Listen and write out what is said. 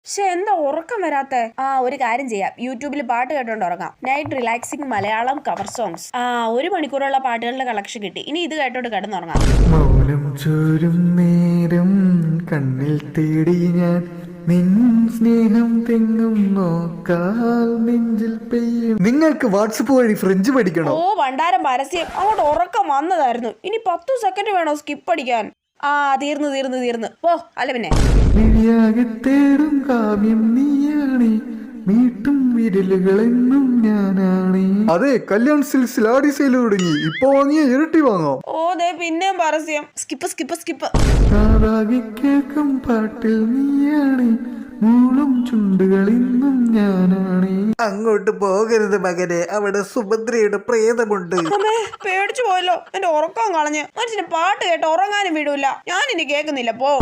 പക്ഷെ എന്താ ഉറക്കം വരാത്തെ? ഒരു കാര്യം ചെയ്യാം, യൂട്യൂബിൽ പാട്ട് കേട്ടോണ്ട് ഉറങ്ങാം. Night relaxing Malayalam cover songs. 1 മണിക്കൂറുള്ള പാട്ടുകളുടെ കളക്ഷൻ കിട്ടി. ഇനി ഇത് കേട്ടോണ്ട് കിടന്നുറങ്ങാം. മൗനം ചോരും നേരം കണ്ണിൽ തേടി ഞാൻ നിൻ സ്നേഹം തെങ്ങും നോക്കാൽ നെഞ്ചിൽ പെയ്യും. നിങ്ങൾക്ക് വാട്സപ്പ് വഴി ഫ്രഞ്ച് പഠിക്കണോ? ഭണ്ഡാരം പരസ്യം. അങ്ങോട്ട് ഉറക്കം വന്നതായിരുന്നു. ഇനി 10 സെക്കൻഡ് വേണോ സ്കിപ്പ് അടിക്കാൻ? തീർന്നു പോ. അല്ല പിന്നെ തേടും കാവ്യം നീയാണ്, മീട്ടും വിരലുകളെന്നും ഞാനാണ്. അതെ, കല്യാൺ സിൽക്സിൽ ആടി സെയിൽ തുടങ്ങി. ഇപ്പൊ വാങ്ങിയ ഇരട്ടി വാങ്ങാം. പിന്നെയും പരസ്യം. സ്കിപ്പ്. കേൾക്കും പാട്ടിൽ നീയാണ്, മൂളും ചുണ്ടുകൾ ഇന്നും ഞാനാണ്. അങ്ങോട്ട് പോകരുത് മകനെ, അവിടെ സുഭദ്രയുടെ പ്രേതമുണ്ട്. പേടിച്ചു പോയല്ലോ. എന്റെ ഉറക്കം കളഞ്ഞ്. മനുഷ്യന് പാട്ട് കേട്ട് ഉറങ്ങാനും വിടൂല. ഞാൻ ഇനി കേൾക്കുന്നില്ല. പോ.